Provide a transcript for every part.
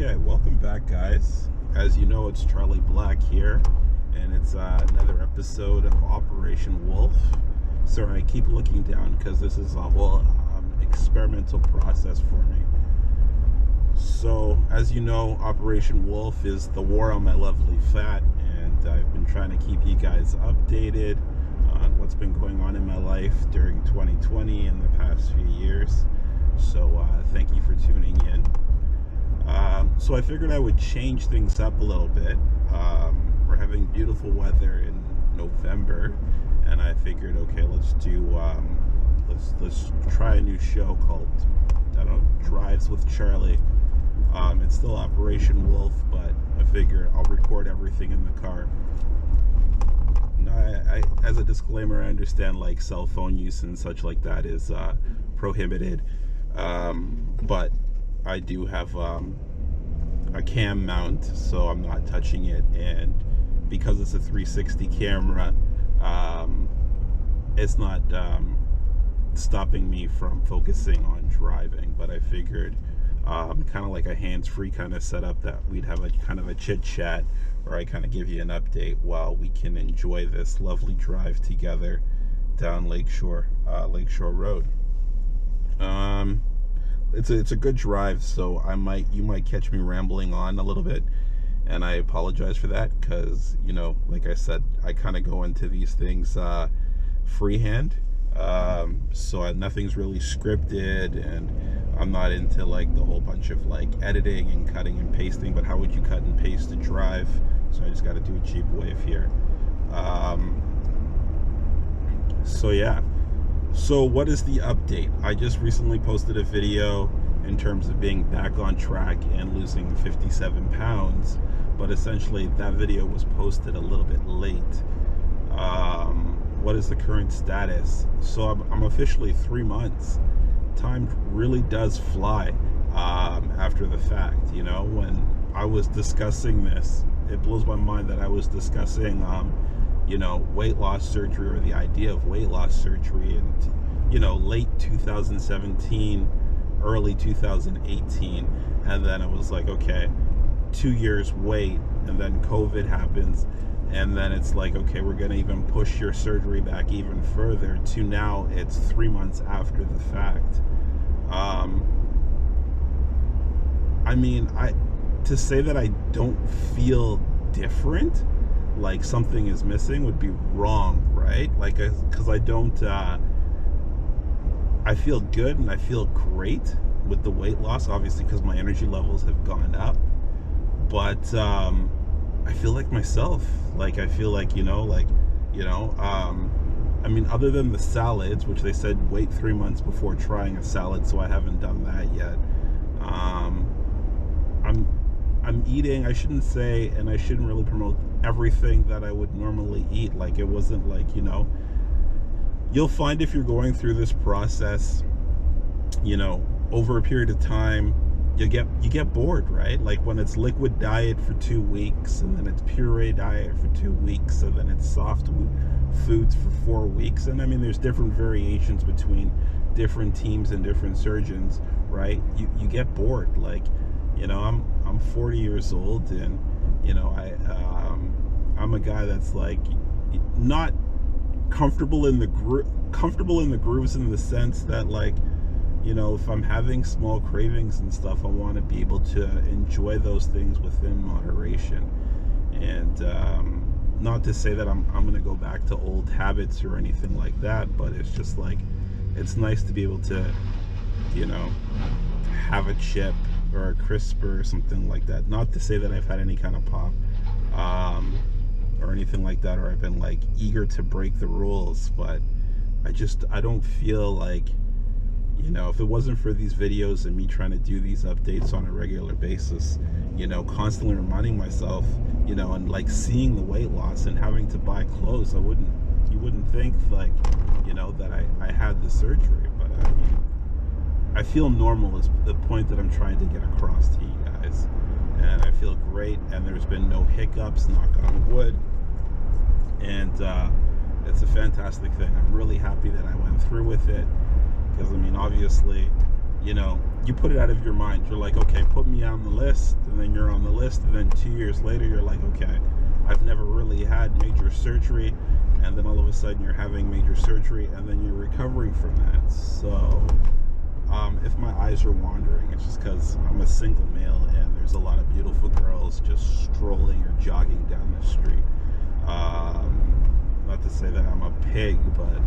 Okay, welcome back, guys. As you know, it's Charlie Black here, and it's another episode of Operation Wolf. Sorry, I keep looking down because this is a whole experimental process for me. So, as you know, Operation Wolf is the war on my lovely fat, and I've been trying to keep you guys updated on what's been going on in my life during 2020 and the past few years. So, thank you for tuning in. So I figured I would change things up a little bit. We're having beautiful weather in November, and I figured, okay, let's try a new show called, I don't know, Drives with Charlie. It's still Operation Wolf, but I figure I'll record everything in the car. I as a disclaimer, I understand like cell phone use and such like that is prohibited, but I do have a cam mount, so I'm not touching it, and because it's a 360 camera, it's not stopping me from focusing on driving. But I figured kind of like a hands-free kind of setup, that we'd have a kind of a chit-chat where I kind of give you an update while we can enjoy this lovely drive together down Lakeshore Road. It's a good drive, so you might catch me rambling on a little bit, and I apologize for that, because like I said, I kind of go into these things freehand, so nothing's really scripted, and I'm not into like the whole bunch of like editing and cutting and pasting. But how would you cut and paste a drive? So I just got to do a cheap wave here. So yeah. So what is the update? I just recently posted a video in terms of being back on track and losing 57 pounds, but essentially that video was posted a little bit late. What is the current status? So I'm officially 3 months. Time really does fly after the fact. When I was discussing this, it blows my mind that I was discussing weight loss surgery, or the idea of weight loss surgery in late 2017, early 2018, and then it was like, okay, 2 years wait, and then COVID happens, and then it's like, okay, we're gonna even push your surgery back even further, to now it's 3 months after the fact. To say that I don't feel different, like something is missing, would be wrong, right? Like, because I don't, I feel good and I feel great with the weight loss, obviously, because my energy levels have gone up, but I feel like myself. Like, I feel like, other than the salads, which they said wait 3 months before trying a salad, so I haven't done that yet. I'm eating, I shouldn't say, and I shouldn't really promote everything that I would normally eat. Like, it wasn't like, you'll find if you're going through this process, over a period of time, you get bored, right? Like when it's liquid diet for 2 weeks, and then it's puree diet for 2 weeks, and then it's soft foods for 4 weeks. And there's different variations between different teams and different surgeons, right? You get bored. Like, I'm 40 years old, and I'm a guy that's like not comfortable in the grooves, in the sense that, like, if I'm having small cravings and stuff, I want to be able to enjoy those things within moderation. And not to say that I'm going to go back to old habits or anything like that, but it's just like, it's nice to be able to have a chip or a crisp or something like that. Not to say that I've had any kind of pop or anything like that, or I've been like eager to break the rules, but I don't feel like, if it wasn't for these videos and me trying to do these updates on a regular basis, constantly reminding myself, and like seeing the weight loss and having to buy clothes, you wouldn't think like, that I had the surgery. But I feel normal is the point that I'm trying to get across to you guys, and I feel great, and there's been no hiccups, knock on wood, and it's a fantastic thing. I'm really happy that I went through with it, because obviously you know, you put it out of your mind. You're like, okay, put me on the list, and then you're on the list, and then 2 years later, you're like, okay, I've never really had major surgery, and then all of a sudden you're having major surgery, and then you're recovering from that. So if my eyes are wandering, it's just because I'm a single male, and there's a lot of beautiful girls just strolling or jogging down the street. Not to say that I'm a pig, but,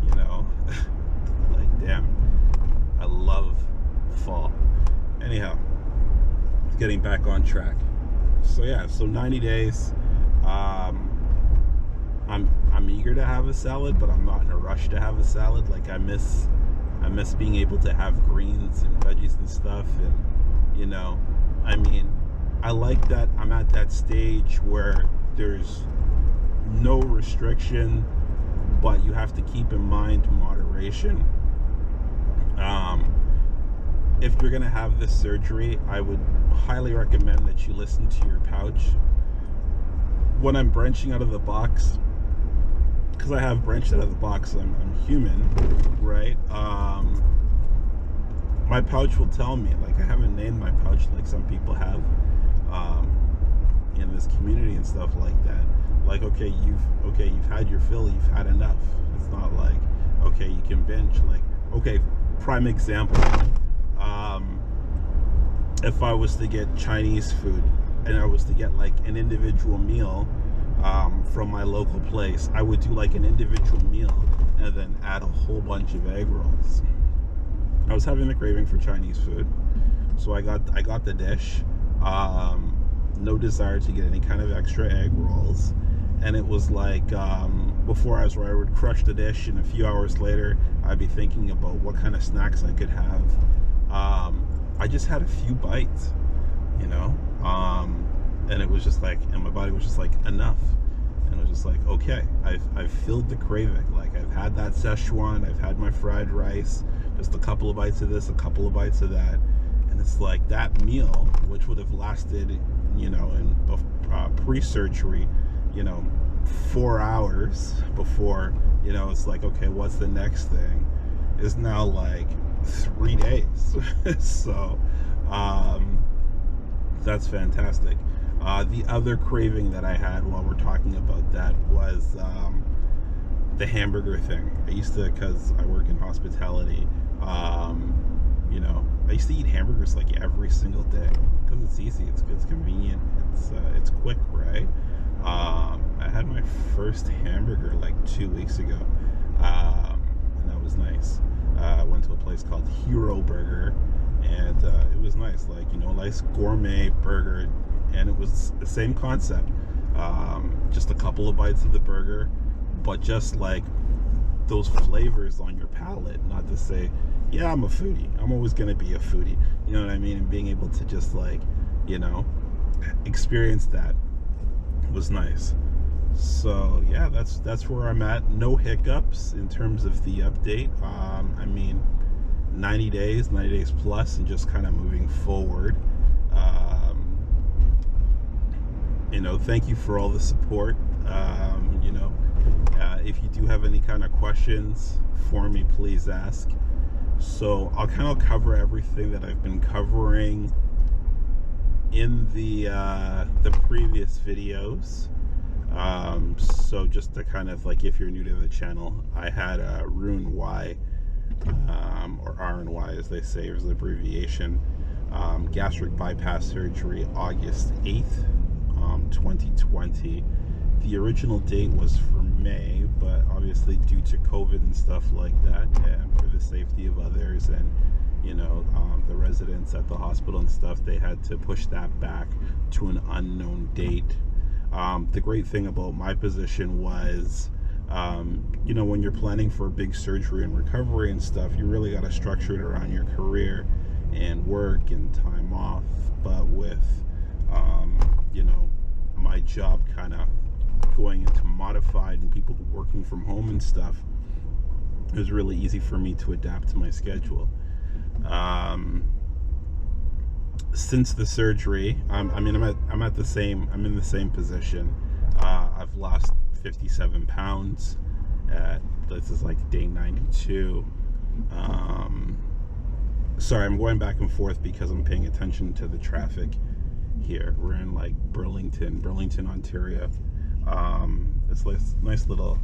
you know, like, damn, I love fall. Anyhow, getting back on track. So yeah, so 90 days. I'm eager to have a salad, but I'm not in a rush to have a salad. Like, I miss being able to have greens and veggies and stuff. And, you know, I mean, I like that I'm at that stage where there's no restriction, but you have to keep in mind moderation. If you're gonna have this surgery, I would highly recommend that you listen to your pouch. When I'm branching out of the box, because I have branched out of the box, I'm human, right? My pouch will tell me, like, I haven't named my pouch like some people have in this community and stuff like that. Like, okay, you've had your fill, you've had enough. It's not like, okay, you can binge. Like, okay, prime example. If I was to get Chinese food and I was to get like an individual meal from my local place, I would do like an individual meal and then add a whole bunch of egg rolls. I was having the craving for Chinese food, so I got the dish. No desire to get any kind of extra egg rolls, and it was like before I would crush the dish, and a few hours later I'd be thinking about what kind of snacks I could have. I just had a few bites, you know, and it was just like, and my body was just like, enough. And it was just like, okay, I've filled the craving. Like, I've had that Szechuan, I've had my fried rice, just a couple of bites of this, a couple of bites of that. And it's like that meal, which would have lasted, you know, in pre-surgery, you know, 4 hours before, you know, it's like, okay, what's the next thing, is now like 3 days. So that's fantastic. The other craving that I had while we're talking about that was the hamburger thing. I used to, because I work in hospitality, you know, I used to eat hamburgers like every single day because it's easy, it's convenient, it's quick, right? I had my first hamburger like 2 weeks ago, and that was nice. I went to a place called Hero Burger, and it was nice, like, you know, nice gourmet burger, and it was the same concept, just a couple of bites of the burger, but just like those flavors on your palate. Not to say, yeah, I'm a foodie, I'm always going to be a foodie, you know what I mean, and being able to just, like, you know, experience that was nice. So yeah, that's where I'm at. No hiccups in terms of the update. I mean, 90 days plus, and just kind of moving forward. You know, thank you for all the support. You know, if you do have any kind of questions for me, please ask. So I'll kind of cover everything that I've been covering in the previous videos. So just to kind of, like, if you're new to the channel, I had a ROUX-EN-Y, or R-and-Y as they say, is the abbreviation, gastric bypass surgery, August 8th, 2020. The original date was for May, but obviously due to COVID and stuff like that, and for the safety of others, and, you know, the residents at the hospital and stuff, they had to push that back to an unknown date. The great thing about my position was, you know, when you're planning for a big surgery and recovery and stuff, you really got to structure it around your career and work and time off. But with, you know, my job kind of going into modified and people working from home and stuff, it was really easy for me to adapt to my schedule. Since the surgery, I'm in the same position. I've lost 57 pounds. This is like day 92. Sorry, I'm going back and forth because I'm paying attention to the traffic here. We're in like Burlington, Ontario. It's like nice little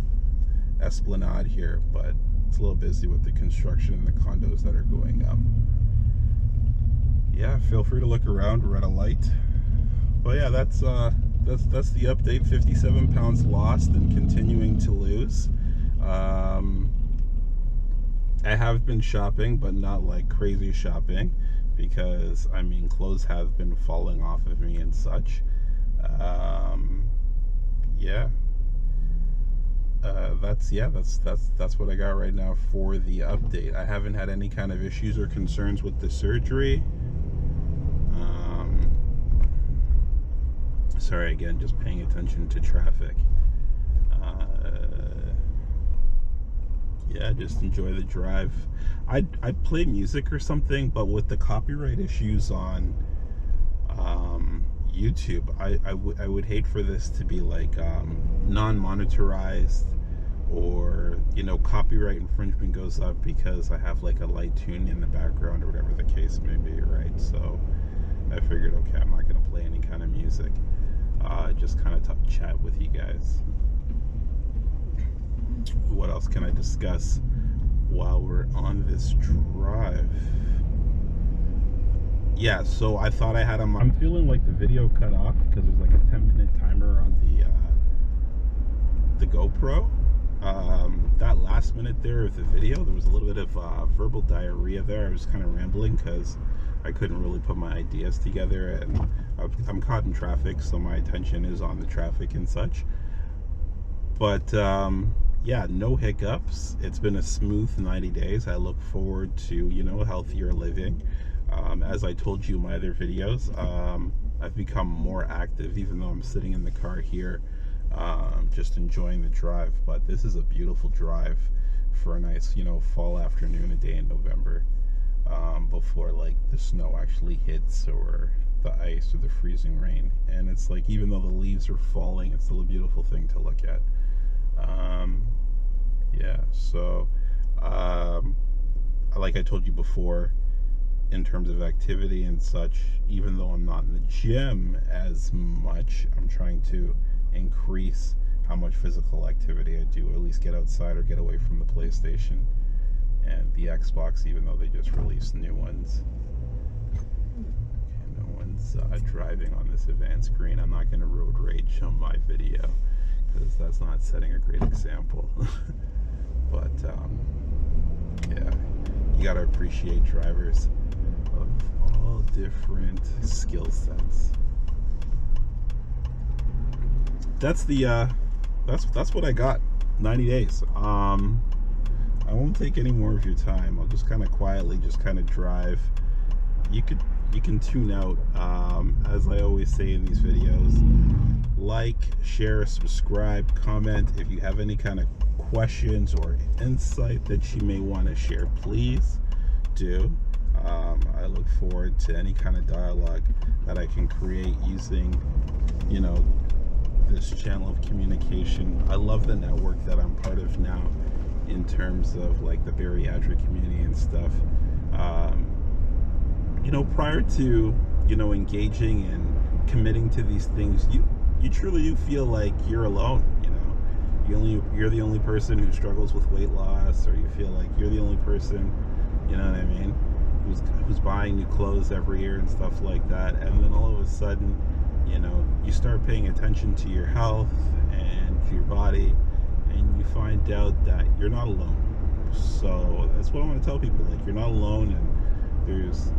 esplanade here, but it's a little busy with the construction and the condos that are going up. Yeah, feel free to look around. We're at a light. But yeah, that's the update. 57 pounds lost and continuing to lose. I have been shopping, but not like crazy shopping, because I mean clothes have been falling off of me and such. Yeah. That's what I got right now for the update. I haven't had any kind of issues or concerns with the surgery. Sorry again, just paying attention to traffic. Yeah, just enjoy the drive. I'd play music or something, but with the copyright issues on YouTube, I would hate for this to be like non-monetized, or copyright infringement goes up because I have like a light tune in the background or whatever the case may be, right? So I figured, okay, I'm not gonna play any kind of music. Just kind of chat with you guys. What else can I discuss while we're on this drive? Yeah, so I thought I had them. I'm feeling like the video cut off because there's like a 10-minute timer on the GoPro. That last minute there of the video, there was a little bit of verbal diarrhea there. I was kind of rambling because I couldn't really put my ideas together, and I'm caught in traffic, so my attention is on the traffic and such. But yeah, no hiccups. It's been a smooth 90 days. I look forward to healthier living. As I told you in my other videos, I've become more active, even though I'm sitting in the car here, just enjoying the drive. But this is a beautiful drive for a nice fall afternoon, a day in November, before like the snow actually hits, or the ice, or the freezing rain. And it's like, even though the leaves are falling, it's still a beautiful thing to look at. Yeah, so like I told you before, in terms of activity and such, even though I'm not in the gym as much, I'm trying to increase how much physical activity I do, or at least get outside or get away from the PlayStation and the Xbox, even though they just released new ones. Okay, no one's driving on this advanced screen. I'm not going to road rage on my video, because that's not setting a great example. But yeah, you got to appreciate drivers of all different skill sets. That's the that's what I got. 90 days. I won't take any more of your time. I'll just kind of quietly just kind of drive. You can tune out, as I always say in these videos. Like, share, subscribe, comment. If you have any kind of questions or insight that you may want to share, please do. I look forward to any kind of dialogue that I can create using this channel of communication. I love the network that I'm part of now, in terms of like the bariatric community and stuff. Prior to engaging and committing to these things, you truly do feel like you're alone. You're the only person who struggles with weight loss, or you feel like you're the only person, you know what I mean, who's buying new clothes every year and stuff like that. And then all of a sudden, you start paying attention to your health and to your body, and you find out that you're not alone. So that's what I want to tell people. Like, you're not alone, and there's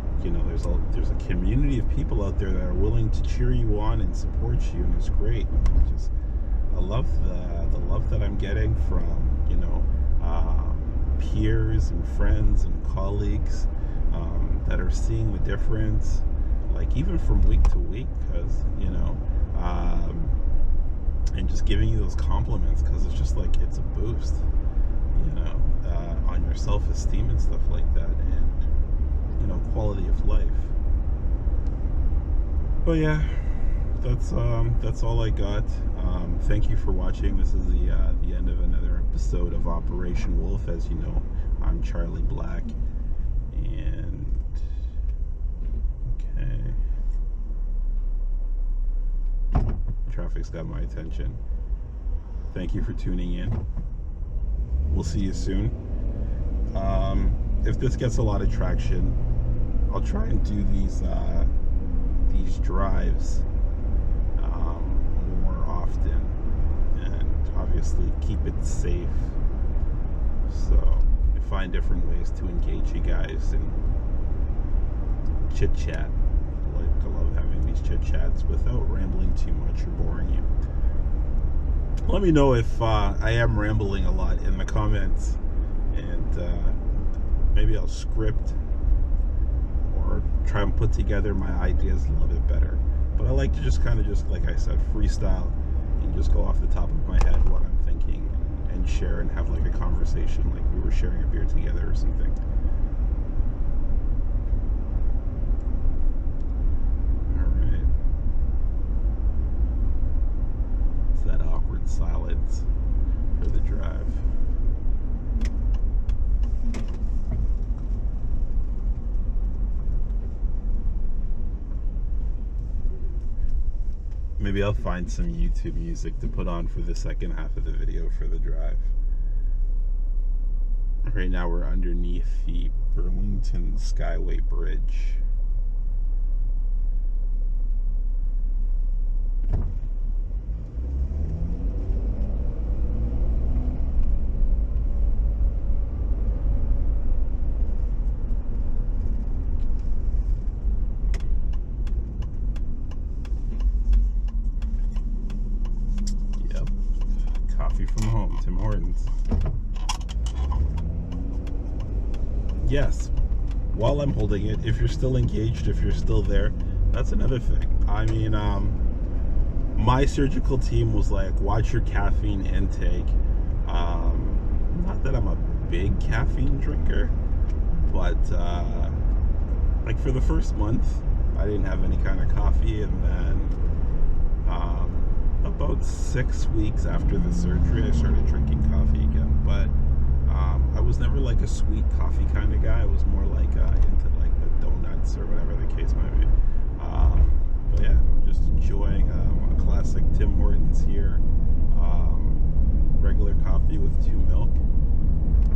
a community of people out there that are willing to cheer you on and support you, and it's great. I love the love that I'm getting from peers and friends and colleagues that are seeing the difference, like even from week to week, because and just giving you those compliments, because it's just like, it's a boost on your self-esteem and stuff like that, and quality of life. But yeah, that's all I got. Thank you for watching. This is the end of another episode of Operation Wolf. As you know, I'm Charlie Black, and traffic's got my attention. Thank you for tuning in. We'll see you soon. If this gets a lot of traction, I'll try and do these drives more often, and obviously keep it safe. So I find different ways to engage you guys and chit chat. I love having these chit chats without rambling too much or boring you. Let me know if I am rambling a lot in the comments, and maybe I'll script or try and put together my ideas a little bit better. But I like to just kind of like I said, freestyle and just go off the top of my head what I'm thinking and share and have like a conversation like we were sharing a beer together or something. Alright. It's that awkward silence for the drive. Maybe I'll find some YouTube music to put on for the second half of the video for the drive. Right now we're underneath the Burlington Skyway Bridge. From home, Tim Hortons. Yes, while I'm holding it, if you're still engaged, if you're still there, that's another thing. I mean, my surgical team was like, watch your caffeine intake. Not that I'm a big caffeine drinker, but like for the first month, I didn't have any kind of coffee, and then about 6 weeks after the surgery, I started drinking coffee again. But I was never like a sweet coffee kind of guy. I was more like into like the donuts or whatever the case might be. But yeah, I'm just enjoying a classic Tim Hortons here. Regular coffee with 2 milk.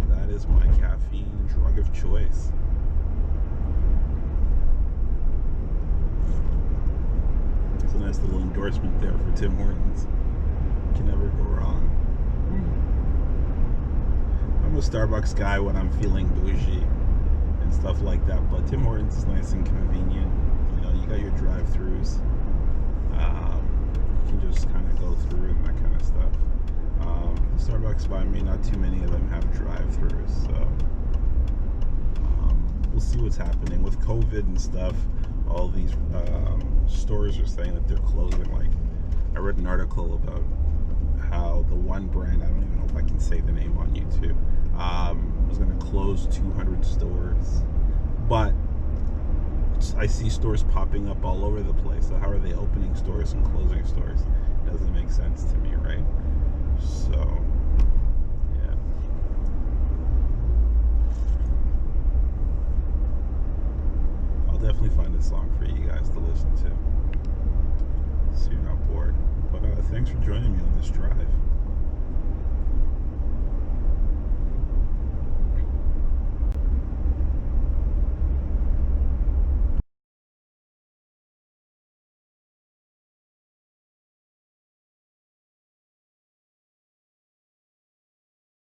That is my caffeine drug of choice. It's a nice little endorsement there for Tim Hortons. Can never go wrong. I'm a Starbucks guy when I'm feeling bougie and stuff like that, but Tim Hortons is nice and convenient. You know, you got your drive-thrus. You can just kind of go through and that kind of stuff. The Starbucks by me, not too many of them have drive-thrus, so we'll see what's happening with COVID and stuff. All these stores are saying that they're closing. Like, I read an article about how the one brand, I don't even know if I can say the name on YouTube, was going to close 200 stores. But I see stores popping up all over the place. So how are they opening stores and closing stores? It doesn't make sense to me, right? So, yeah. I'll definitely find a song for you guys to listen to so you're not bored. But thanks for joining me on this drive.